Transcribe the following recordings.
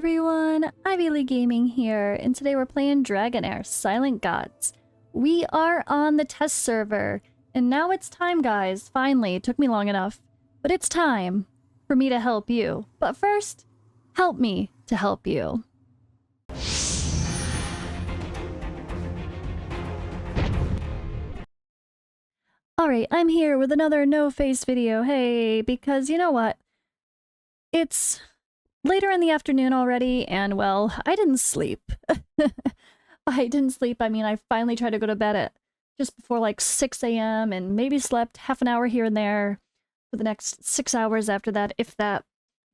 everyone, Ivy Gaming here, and today we're playing Dragonheir Silent Gods. We are on the test server, and now it's time, guys. Finally, it took me long enough, but it's time for me to help you. But first, help me to help you. Alright, I'm here with another no-face video, hey, because you know what? It's later in the afternoon already, and well, I didn't sleep. I mean, I finally tried to go to bed at just before like 6 a.m. and maybe slept half an hour here and there for the next 6 hours after that, if that.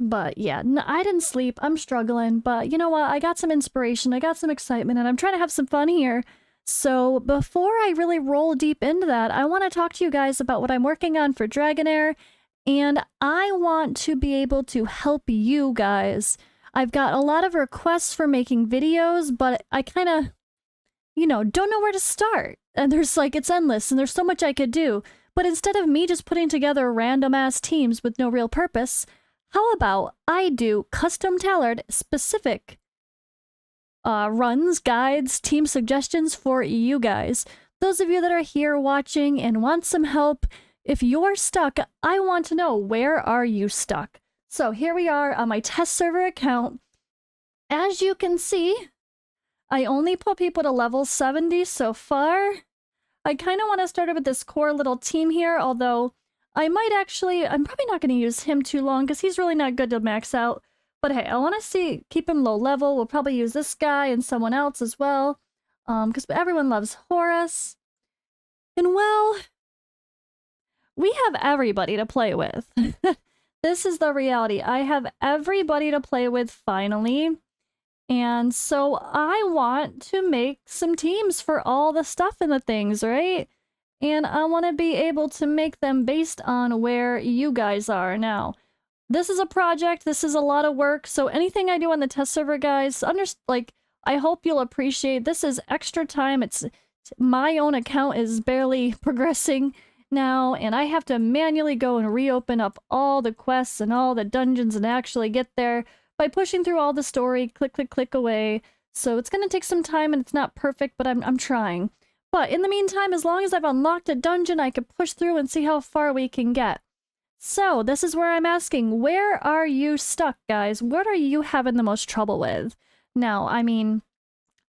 But yeah, I didn't sleep. I'm struggling, but you know what? I got some inspiration, I got some excitement, and I'm trying to have some fun here. So before I really roll deep into that, I want to talk to you guys about what I'm working on for Dragonheir. And I want to be able to help you guys. I've got a lot of requests for making videos, but I kind of, you know, don't know where to start. And there's like, it's endless and there's so much I could do. But instead of me just putting together random ass teams with no real purpose, how about I do custom tailored specific runs, guides, team suggestions for you guys. Those of you that are here watching and want some help, if you're stuck, I want to know, where are you stuck? So here we are on my test server account. As you can see, I only put people to level 70 so far. I kind of want to start with this core little team here, although I might actually, I'm probably not going to use him too long because he's really not good to max out. But hey, I want to keep him low level. We'll probably use this guy and someone else as well, because everyone loves Horus. And well, we have everybody to play with. This is the reality. I have everybody to play with finally. And so I want to make some teams for all the stuff and the things, right? And I want to be able to make them based on where you guys are now. This is a project, this is a lot of work, so anything I do on the test server, guys, I hope you'll appreciate. This is extra time. It's my own account is barely progressing now, and I have to manually go and reopen up all the quests and all the dungeons and actually get there by pushing through all the story, click, click, click away. So it's going to take some time and it's not perfect, but I'm trying. But in the meantime, as long as I've unlocked a dungeon, I can push through and see how far we can get. So this is where I'm asking, where are you stuck, guys? What are you having the most trouble with? Now, I mean,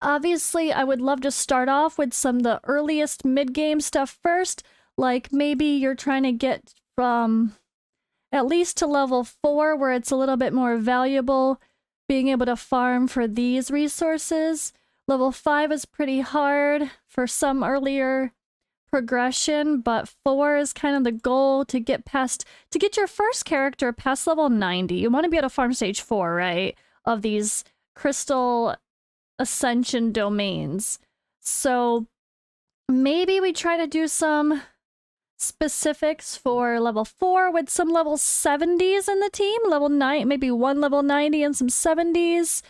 obviously, I would love to start off with some of the earliest mid-game stuff first. Like, maybe you're trying to get from at least to level 4, where it's a little bit more valuable, being able to farm for these resources. Level 5 is pretty hard for some earlier progression, but 4 is kind of the goal to get your first character past level 90. You want to be able to farm stage 4, right? Of these crystal ascension domains. So maybe we try to do some specifics for level 4 with some level 70s in the team. Level 9, maybe one level 90 and some 70s.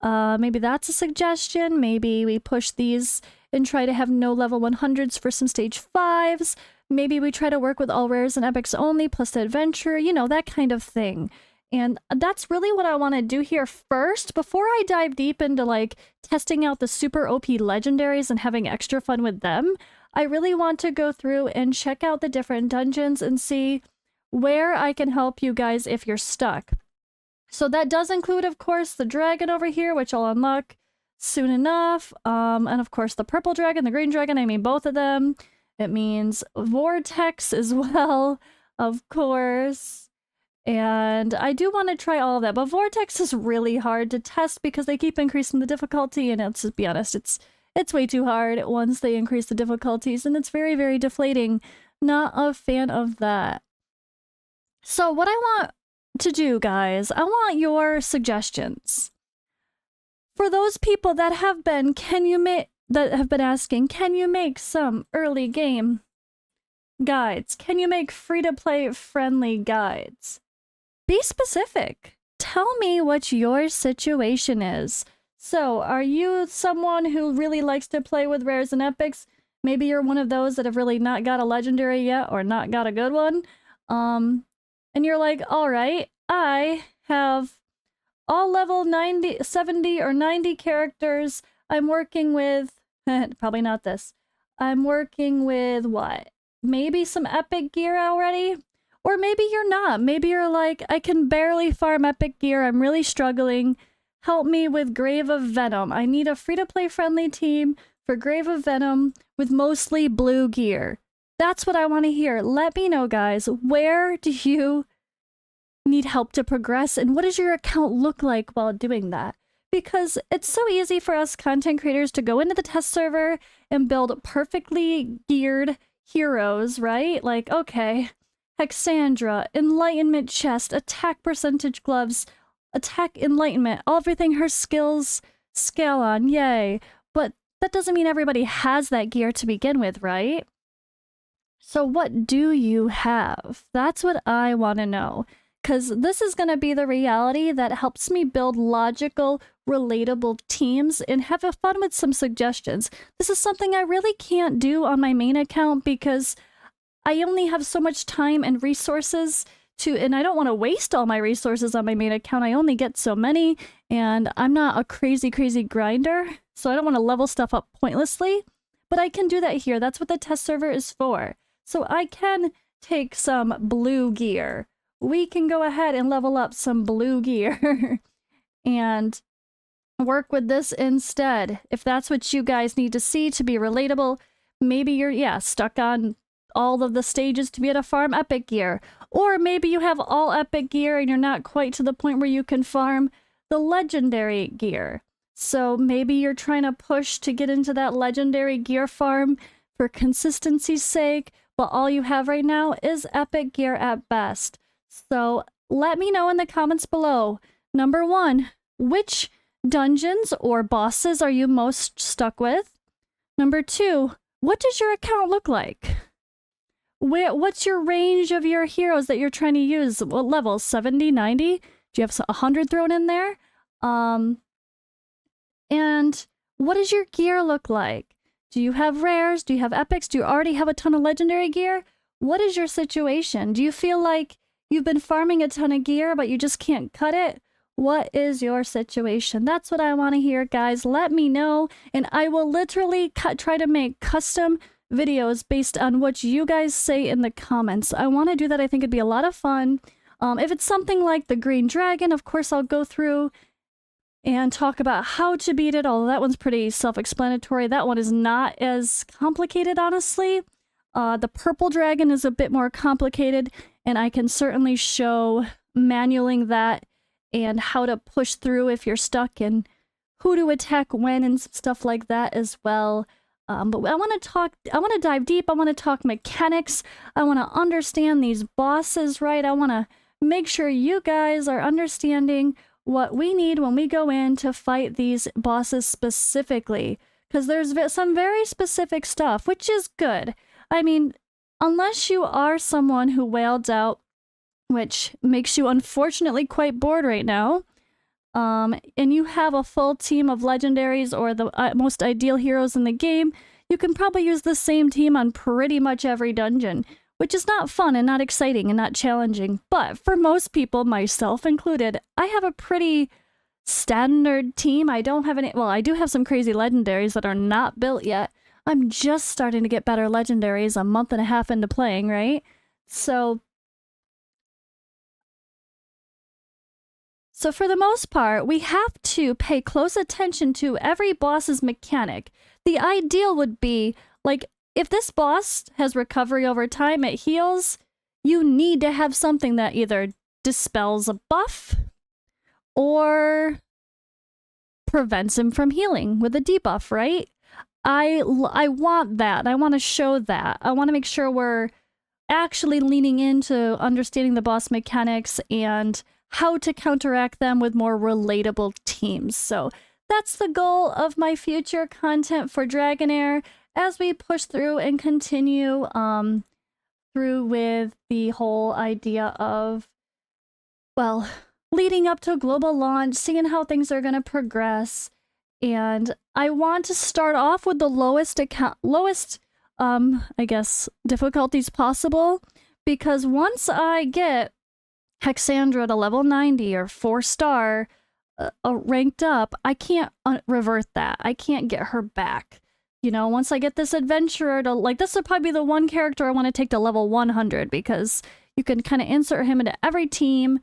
Maybe that's a suggestion. Maybe we push these and try to have no level 100s for some stage 5s. Maybe we try to work with all rares and epics only, plus the adventure, you know, that kind of thing. And that's really what I want to do here first, before I dive deep into, like, testing out the super OP legendaries and having extra fun with them. I really want to go through and check out the different dungeons and see where I can help you guys if you're stuck. So that does include, of course, the dragon over here, which I'll unlock soon enough. And of course, the purple dragon, the green dragon, I mean both of them. It means Vortex as well, of course. And I do want to try all of that, but Vortex is really hard to test because they keep increasing the difficulty, and let's just be honest, it's way too hard once they increase the difficulties, and it's very, very deflating. Not a fan of that. So what I want to do, guys, I want your suggestions. For those people that have been, asking, can you make some early game guides? Can you make free-to-play friendly guides? Be specific. Tell me what your situation is. So, are you someone who really likes to play with rares and epics? Maybe you're one of those that have really not got a legendary yet or not got a good one. And you're like, all right, I have all level 90, 70 or 90 characters. I'm working with, probably not this. I'm working with what? Maybe some epic gear already? Or maybe you're not. Maybe you're like, I can barely farm epic gear. I'm really struggling. Help me with Grave of Venom. I need a free-to-play friendly team for Grave of Venom with mostly blue gear. That's what I want to hear. Let me know, guys. Where do you need help to progress, and what does your account look like while doing that? Because it's so easy for us content creators to go into the test server and build perfectly geared heroes, right? Like, okay, Hexandra, Enlightenment chest, attack percentage gloves, attack enlightenment, everything her skills scale on, yay. But that doesn't mean everybody has that gear to begin with, right? So what do you have? That's what I want to know. Because this is going to be the reality that helps me build logical, relatable teams and have fun with some suggestions. This is something I really can't do on my main account because I only have so much time and resources to, and I don't want to waste all my resources on my main account. I only get so many, and I'm not a crazy grinder, so I don't want to level stuff up pointlessly. But I can do that here. That's what the test server is for. So I can take some blue gear. We can go ahead and level up some blue gear and work with this instead. If that's what you guys need to see to be relatable, maybe you're, stuck on all of the stages to be able to farm epic gear. Or maybe you have all epic gear and you're not quite to the point where you can farm the legendary gear. So maybe you're trying to push to get into that legendary gear farm for consistency's sake, but all you have right now is epic gear at best. So let me know in the comments below. Number 1, which dungeons or bosses are you most stuck with? Number 2, what does your account look like? What's your range of your heroes that you're trying to use? What levels? 70, 90? Do you have 100 thrown in there? And what does your gear look like? Do you have rares? Do you have epics? Do you already have a ton of legendary gear? What is your situation? Do you feel like you've been farming a ton of gear, but you just can't cut it? What is your situation? That's what I want to hear, guys. Let me know, and I will literally try to make custom videos based on what you guys say in the comments. I want to do that. I think it'd be a lot of fun. If it's something like the Green Dragon, of course, I'll go through and talk about how to beat it, although that one's pretty self-explanatory. That one is not as complicated, honestly. The Purple Dragon is a bit more complicated, and I can certainly show manualing that and how to push through if you're stuck and who to attack when and stuff like that as well. But I want to dive deep. I want to talk mechanics. I want to understand these bosses, right? I want to make sure you guys are understanding what we need when we go in to fight these bosses specifically. Because there's some very specific stuff, which is good. I mean, unless you are someone who wailed out, which makes you unfortunately quite bored right now, and you have a full team of legendaries or the most ideal heroes in the game, you can probably use the same team on pretty much every dungeon, which is not fun and not exciting and not challenging. But for most people, myself included, I have a pretty standard team. I don't have any, well, I do have some crazy legendaries that are not built yet. I'm just starting to get better legendaries a month and a half into playing, right? So for the most part, we have to pay close attention to every boss's mechanic. The ideal would be, like, if this boss has recovery over time, it heals, you need to have something that either dispels a buff or prevents him from healing with a debuff, right? I want that. I want to show that. I want to make sure we're actually leaning into understanding the boss mechanics and how to counteract them with more relatable teams. So that's the goal of my future content for Dragonheir as we push through and continue through with the whole idea of, well, leading up to a global launch, seeing how things are going to progress. And I want to start off with the lowest I guess, difficulties possible, because once I get Hexandra to level 90 or 4-star, ranked up, I can't revert that. I can't get her back. You know, once I get this adventurer to, like, this would probably be the one character I want to take to level 100 because you can kind of insert him into every team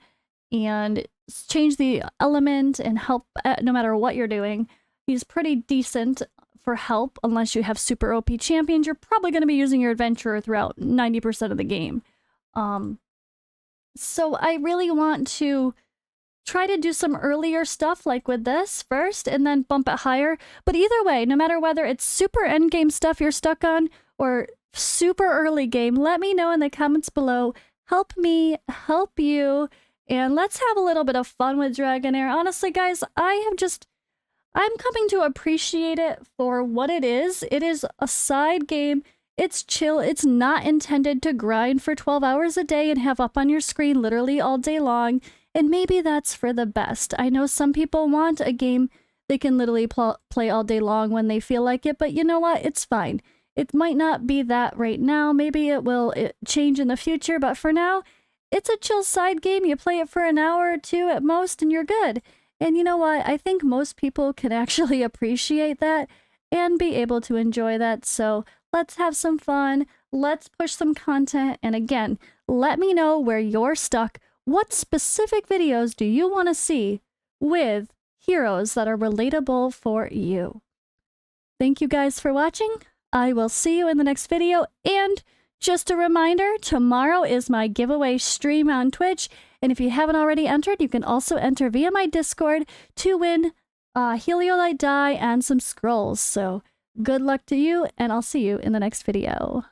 and change the element and help no matter what you're doing. He's pretty decent for help unless you have super OP champions. You're probably going to be using your adventurer throughout 90% of the game. So I really want to try to do some earlier stuff like with this first and then bump it higher. But either way, no matter whether it's super endgame stuff you're stuck on or super early game, let me know in the comments below. Help me help you. And let's have a little bit of fun with Dragonheir. Honestly, guys, I'm coming to appreciate it for what it is. It is a side game. It's chill. It's not intended to grind for 12 hours a day and have up on your screen literally all day long. And maybe that's for the best. I know some people want a game they can literally play all day long when they feel like it, but you know what? It's fine. It might not be that right now. Maybe it will change in the future, but for now, it's a chill side game. You play it for an hour or two at most and you're good. And you know what? I think most people can actually appreciate that and be able to enjoy that. So let's have some fun. Let's push some content. And again, let me know where you're stuck. What specific videos do you want to see with heroes that are relatable for you? Thank you guys for watching. I will see you in the next video. And just a reminder, tomorrow is my giveaway stream on Twitch. And if you haven't already entered, you can also enter via my Discord to win a Heliolite die and some scrolls. So good luck to you, and I'll see you in the next video.